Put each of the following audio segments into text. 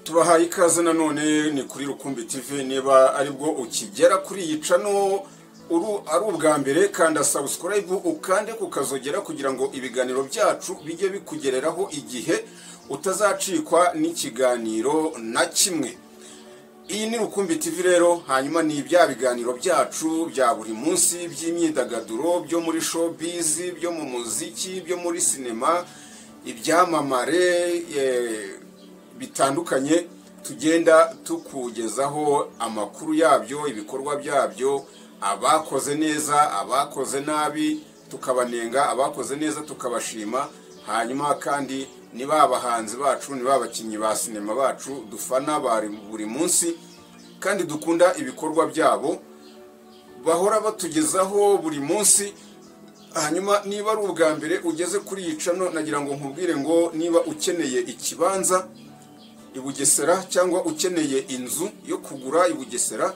tubahaye ikaze nanone ni kuri Rukumbi TV. Niba aribwo ukigera kuri iyi channel ari ubwa mbere, kanda subscribe ukande kukazogera kugira ngo ibiganiro byacu bijye bikugereraho igihe utazacikwa n'ikiganiro na kimwe. Iyi ni Rukumbi TV rero, hanyuma ni ibya biganiro byacu bya buri munsi by'imyidagaduro, byo muri showbiz, byo mu muziki, byo muri sinema, ibyamamare bitandukanye. Tugenda tukugezaho amakuru yabyo, ibikorwa byabyo, abakoze neza, abakoze nabi tukabanenga, abakoze neza tukabashima. Hanyuma kandi niba abahanzi bacu, niba abakinnyi ba sinema bacu dufana buri munsi kandi dukunda ibikorwa byabo, bahora batugezaho buri munsi. Hanyuma niba ari ubwa mbere ugeze kuri iyi channel, nagira ngo nkubwire ngo niba ukeneye ikibanza i Bugesera, cyangwa ukeneye inzu yo kugura i Bugesera,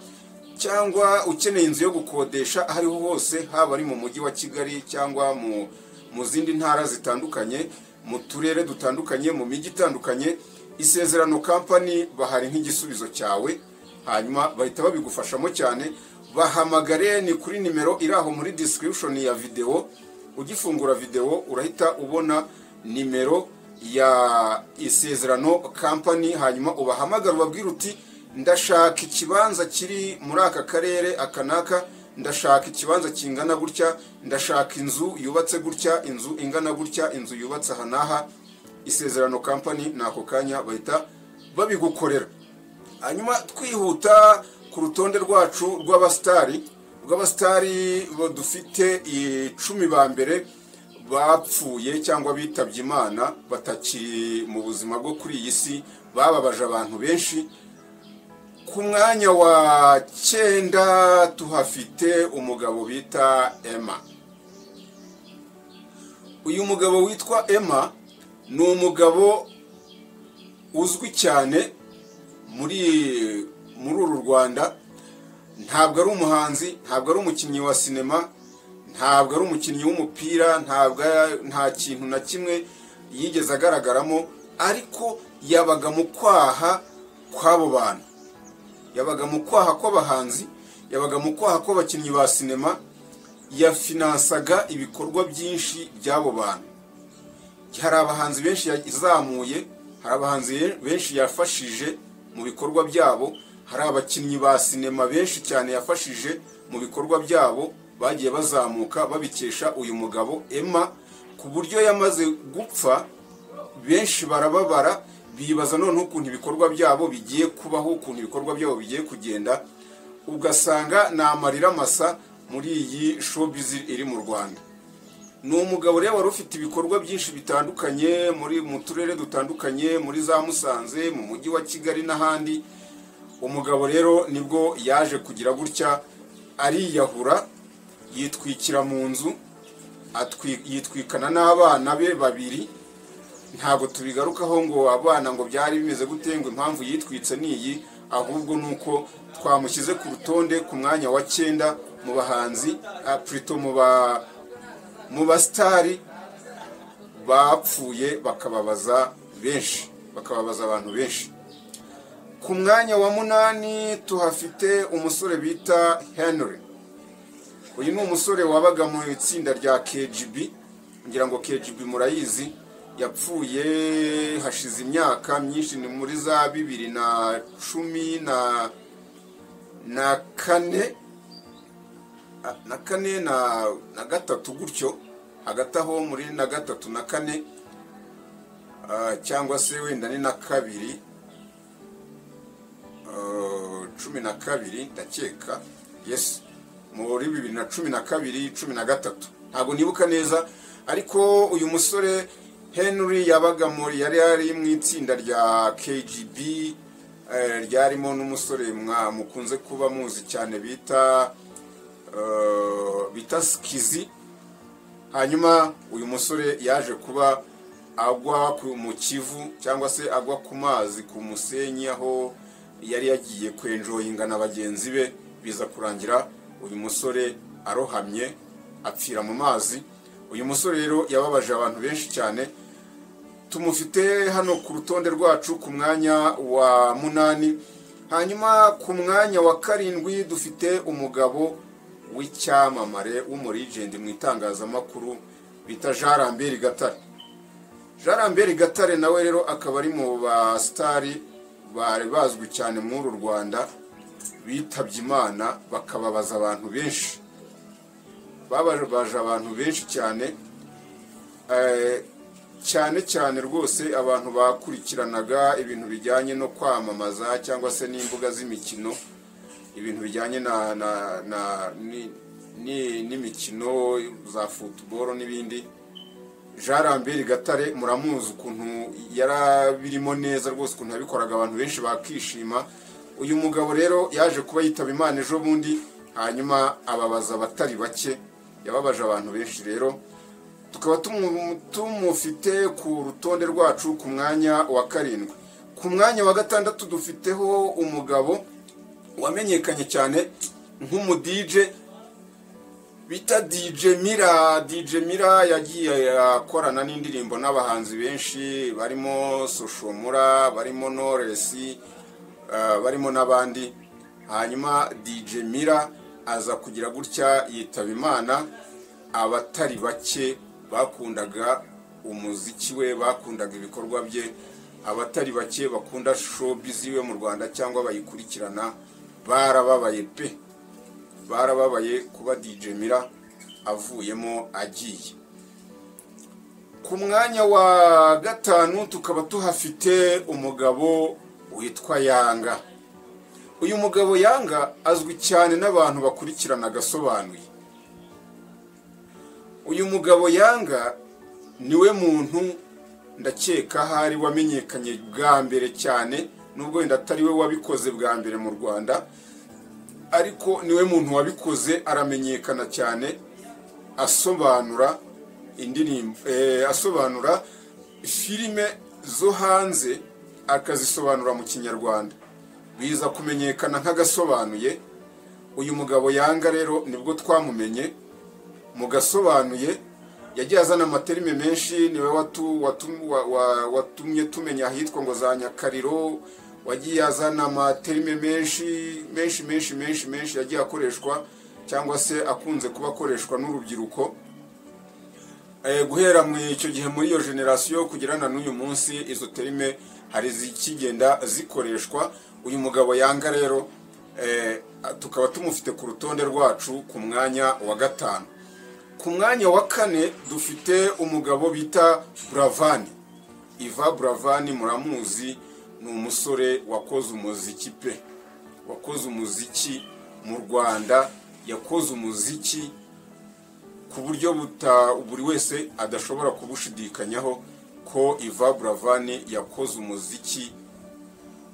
cyangwa ukeneye inzu yo gukodesha ahariho hose, haba ari mu mujyi wa Kigali cyangwa mu zindi ntara zitandukanye, mu turere dutandukanye, mu mijyi itandukanye, Isezerano Company bahari nk'igisubizo cyawe. Hanyuma bahita babigufashamo cyane. Bahamagare ni kuri nimero iri aho muri description ya video. Ugifungura video urahita ubona nimero ya Isezerano Company. Hanyuma ubahamagara ubabwira uti ndashaka ikibanza kiri muri aka karere akanaka, ndashaka ikibanza kingana gutya, ndashaka inzu yubatse gutya, inzu ingana gutya, inzu yubatse hanaha. Isezerano Company nako kanya bahita babigukorera. Hanyuma twihuta ku rutonde rwacu rw'abastari dufite 10 ba mbere bapfuye cyangwa bitabye Imana, batakiri mu buzima bwo kuri iyi si, bababaje abantu benshi. Ku mwanya wa 9 tuhafite umugabo bita Emma. Uyu mugabo witwa Emma ni umugabo uzwi cyane muri uru Rwanda. Ntabwo ari umuhanzi, ntabwo ari umukinnyi wa sinema, ntabwo ari umukinnyi w'umupira, nta kintu na kimwe yigeze agaragaramo, ariko yabaga mu kwaha kw'abo bantu, yabaga mu kwaha kw'abahanzi, yabaga mu kwaha kw'abakinnyi ba sinema, yafinansaga ibikorwa byinshi by'abo bantu. Hari abahanzi benshi yazamuye, hari abahanzi benshi yafashije mu bikorwa byabo, hari abakinnyi ba sinema benshi cyane yafashije mu bikorwa byabo, bagiye bazamuka babikesha uyu mugabo Emma, ku buryo yamaze gupfa benshi barababara, bibaza none ukuntu ibikorwa byabo bigiye kubaho, ukuntu ibikorwa byabo bigiye kugenda, ugasanga ni amarira masa muri iyi showbiz iri mu Rwanda. Ni umugabo rero wari ufite ibikorwa byinshi bitandukanye mu turere dutandukanye, muri za Musanze, mu mujyi wa Kigali n'ahandi. Umugabo rero nibwo yaje kugira gutya, ariyahura, yitwikira mu nzu, yitwikana n'abana be 2. Ntabwo tubigarukaho ngo abana ngo byari bimeze gute, ngo impamvu yitwitse niyi, ahubwo nuko twamushyize ku rutonde ku mwanya wa 9 mu bahanzi, plutôt mu bastari bapfuye bakababaza benshi, bakababaza abantu benshi. Ku mwanya wa 8 tuhafite umusore bita Henry. Uyu ni umusore wabaga mu itsinda rya KGB. Ngira ngo KGB murayizi, yapfuye hashize imyaka myinshi, ni muri za 2014 na 3 gutyo, hagati aho muri na 3 na 4, cyangwa se wenda ni na 2, 12 ndakeka, yes, muri 2012 13, ntabwo nibuka neza. Ariko uyu musore Henry yabaga yari mu itsinda rya KGB, ryarimo n'umusore mukunze kuba muzi cyane bita Skizi. Hanyuma uyu musore yaje kuba agwa mu Kivu, cyangwa se agwa ku mazi, ku musenyi, aho yari yagiye kwenjoyinga na bagenzi be, biza kurangira uyu musore arohamye apfira mu mazi. Uyu musore rero yababaje abantu benshi cyane. tumufite hano ku rutonde rwacu ku mwanya wa 8. hanyuma ku mwanya wa 7 dufite umugabo w'icyamamare w'umuregend mu itangazamakuru bita Jean Lambert Gatare. Jean Lambert Gatare nawe rero akaba ari mu ba star bari bazwi cyane muri Rwanda, bitabye Imana bakababaza abantu benshi, babaje abantu benshi cyane, cyane rwose abantu bakurikiranaga ibintu bijyanye no kwamamaza cyangwa se n'imbuga z'imikino, ibintu bijyanye n'imikino za football n'ibindi. Jean Lambert Gatare muramuzi ukuntu yarabirimo neza rwose, ukuntu yabikoraga abantu benshi bakishima. Uyu mugabo rero yaje kuba yitaba Imana ejo bundi, hanyuma ababaza abatari bake, yababaje abantu benshi. Rero tukaba tumufite ku rutonde rwacu ku mwanya wa 7. Ku mwanya wa 6 dufiteho umugabo wamenyekanye cyane nk'umu DJ bita DJ Mira. DJ Mira yagiye akorana n'indirimbo n'abahanzi benshi, barimo Soshomura, barimo Knowless, barimo n'abandi. Hanyuma DJ Mira aza kugira gutya yitaba Imana. Abatari bake bakundaga umuziki we, bakundaga ibikorwa bye, abatari bake bakunda showbiz we mu Rwanda cyangwa bayikurikirana barababaye pe, barababaye kuba DJ Mira avuyemo agiye. Ku mwanya wa 5 tukaba tuhafite umugabo witwa Yanga. Uyu mugabo Yanga azwi cyane n'abantu bakurikirana Gasobanuye. Uyu mugabo Yanga niwe muntu ndakeka hari wamenyekanye bwa mbere cyane, nubwo wenda atari we wabikoze bwa mbere mu Rwanda, ariko niwe muntu wabikoze aramenyekana cyane, asobanura indirimbo, asobanura filime zo hanze akazisobanura mu Kinyarwanda, biza kumenyekana nk'Agasobanuye. Uyu mugabo Yanga rero nibwo twamumenye mu Gasobanuye. Yagiye azana amaterime menshi, niwe watumye tumenya ahitwa ngo za Nyakariro. Wagiye azana amaterime menshi yagiye akoreshwa cyangwa se akunze kuba akoreshwa n'urubyiruko. Guhera mu icyo gihe muri iyo generation kugirana n'uyu munsi, izo terime hari zikigenda zikoreshwa. Uyu mugabo Yanga rero tukaba tumufite ku rutonde rwacu ku mwanya wa 5. Ku mwanya wa 4 dufite umugabo bita Buravan. Yvan Buravan muramuzi, ni umusore wakoze umuziki pe, wakoze umuziki mu Rwanda, yakoze umuziki ku buryo buri wese adashobora kubushidikanyaho ko Yvan Buravan yakoze umuziki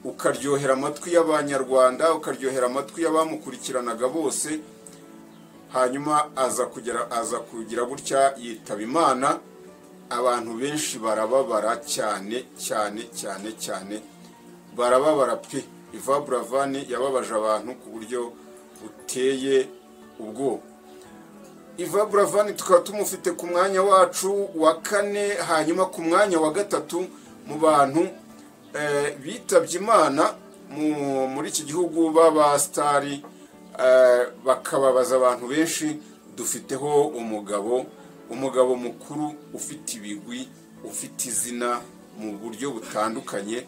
ukaryohera amatwi y'Abanyarwanda, ukaryohera amatwi y'abamukurikiranaga bose. Hanyuma aza kugira gutya yitaba Imana. Abantu benshi barababara cyane, barababara pe. Yvan Buravan yababaje abantu ku buryo buteye ubwoba. Yvan Buravan tukaba tumufite ku mwanya wacu wa 4. Hanyuma ku mwanya wa 3 mu bantu bitabye Imana muri iki gihugu baba star bakababaza abantu benshi, dufiteho umugabo mukuru ufite ibigwi, ufite izina mu buryo butandukanye,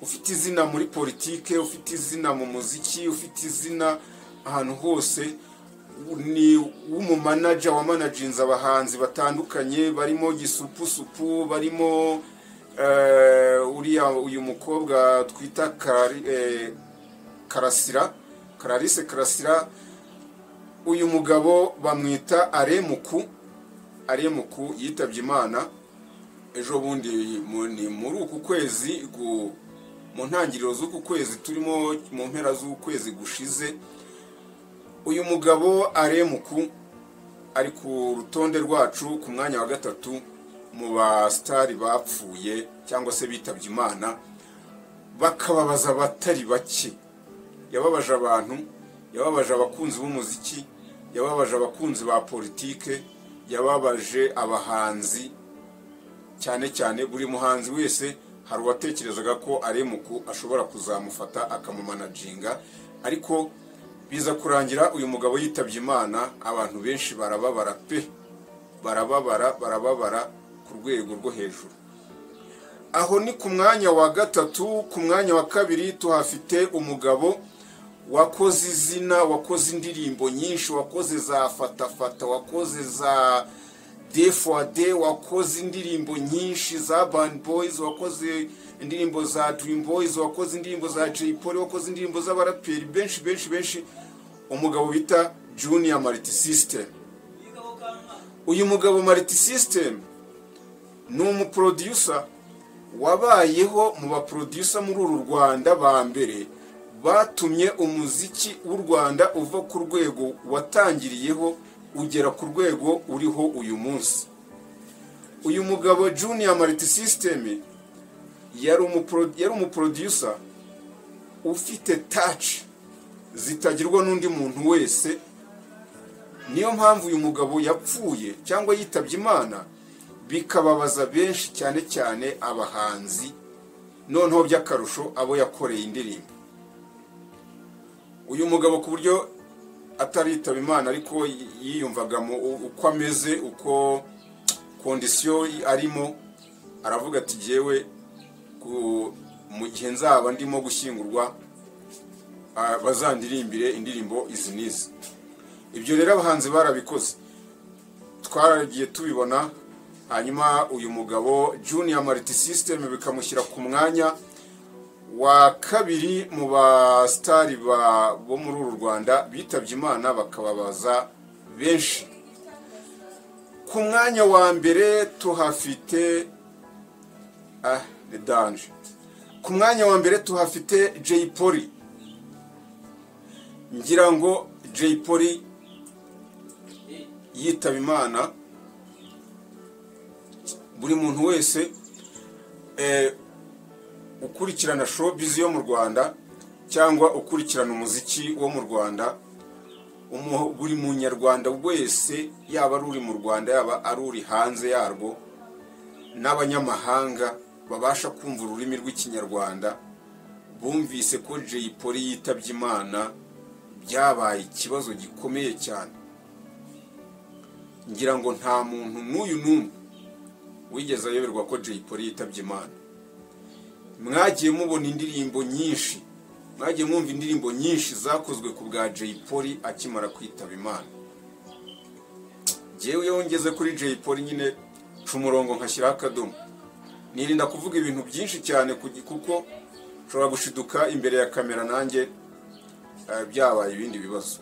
ufite izina muri politike, ufite izina mu muziki, ufite izina ahantu hose. Ni umumanager wa managinze abahanzi batandukanye, barimo Gisupusupu, barimo uyu mukobwa twita Clarisse Karasira. Uyu mugabo bamwita Aremuku yitabye Imana ejo bundi muri uku kwezi, mu ntangiriro z'uku kwezi turimo, mu mpera z'ukwezi gushize. Uyu mugabo Aremuku ari ku rutonde rwacu ku mwanya wa 3 mu ba star bapfuye cyangwa se bitabye Imana, bakababaza abatari bake. Yababaje abantu, yababaje abakunzi b'umuziki, yababaje abakunzi ba politike, yababaje abahanzi cyane cyane buri muhanzi wese hari uwatekerezaga ko Aremuku ashobora kuzamufata akamumanaginga, ariko biza kurangira uyu mugabo yitabye Imana. Abantu benshi barababara pe, barababara ku rwego rwo hejuru. Aho ni ku mwanya wa gatatu. Ku mwanya wa kabiri tuhafite umugabo wakoze izina, wakoze indirimbo nyinshi, wakoze za fatafata, wakoze za D4D, wakoze indirimbo nyinshi za Urban Boys, wakoze indirimbo za Dream Boys, wakoze indirimbo za Jay Polly, wakoze indirimbo z'abaraperi benshi. Umugabo bita Junior Multi System. Uyu mugabo Multi System ni umuproducer wabayeho mu baproducer muri uru Rwanda ba mbere batumye umuziki w'u Rwanda uva ku rwego watangiriyeho ugera ku rwego uriho uyu munsi. Uyu mugabo Junior Multi System yari umuproducer ufite touch zitagirwa n'undi muntu wese. Niyo mpamvu uyu mugabo yapfuye cyangwa yitabye Imana bikababaza benshi, cyane cyane abahanzi, noneho by'akarusho abo yakoreye indirimbo. Uyu mugabo ku buryo ataritaba Imana ariko yiyumvagamo uko ameze, uko kondisiyo arimo, aravuga ati jewe mu gihe nzaba ndimo gushyingurwa bazandirimbire indirimbo izi n'izi. Ibyo rero abahanzi barabikoze, twaragiye tubibona. Hanyuma uyu mugabo Junior Multi System bikamushyira ku mwanya wa kabiri mu bastari bo muri uru Rwanda bitabye Imana bakababaza benshi. Ku mwanya wa mbere tuhafite ni danje. Ku mwanya wa mbere tuhafite Jay Polly. Ngira ngo Jay Polly yitaba Imana, buri muntu wese ukurikirana showbiz yo mu Rwanda cyangwa ukurikirana umuziki wo mu Rwanda, buri munyarwanda wese, yaba ari uri mu Rwanda yaba ari uri hanze yarwo, n'abanyamahanga babasha kumva ururimi rw'ikinyarwanda, bumvise ko Jay Polly yitabye Imana. Byabaye ikibazo gikomeye cyane. Ngira ngo nta muntu n'uyu n'umwe wigeze ayoberwa ko Jay Polly yitabye Imana. Mwagiye mubona indirimbo nyinshi, mwagiye mwumva indirimbo nyinshi zakozwe ku bwa Jay Polly akimara kwitaba Imana. Jewe yongeze kuri Jay Polly nyine cumurongo nkashyiraho akadomo. Nirinda kuvuga ibintu byinshi cyane kuko nshobora gushiduka imbere ya kamera nanjye byabaye ibindi bibazo.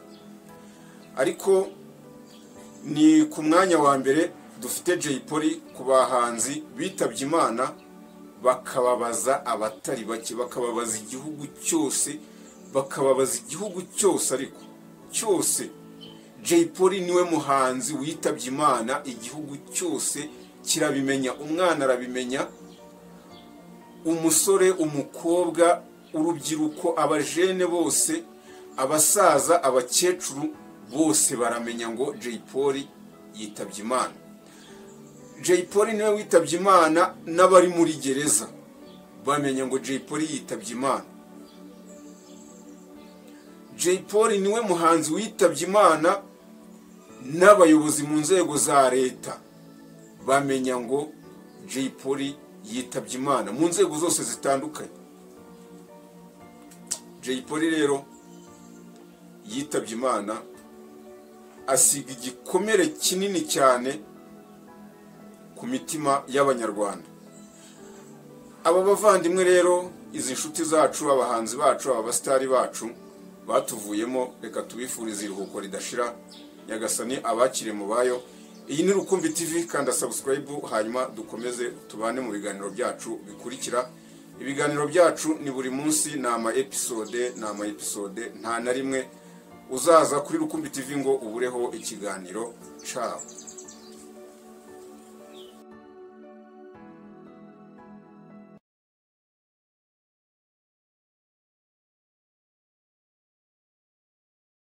Ariko ni ku mwanya wa mbere dufite Jay Polly ku bahanzi bitabye Imana bakababaza abatari bake, bakababaza igihugu cyose, ariko cyose. Jay Polly niwe muhanzi witabye Imana, igihugu cyose kirabimenya, umwana arabimenya, umusore, umukobwa, urubyiruko, abajene bose, abasaza, abakecuru bose baramenya ngo Jay Polly yitabye Imana. Jay Polly niwe witabye Imana, n'abari muri gereza bamenya ngo Jay Polly yitabye Imana. Jay Polly niwe muhanzi witabye Imana, n'abayobozi mu nzego za leta bamenya ngo Jay Polly yitabye Imana mu nzego zose zitandukanye. Jay Polly rero yitabye Imana, asiga igikomere kinini cyane ku mitima y'abanyarwanda. Aba bavandimwe rero, izi nshuti zacu, abahanzi bacu, abastari bacu batuvuyemo, reka tubifurize iruhuko ridashira. Nyagasani abakire mu bayo. Iyi ni Rukumbi TV, kanda subscribe hanyuma dukomeze tubane mu biganiro byacu bikurikira. Ibiganiro byacu ni buri munsi, nama episode nta na rimwe uzaza kuri Rukumbi TV ngo ubureho ikiganiro. Ciao.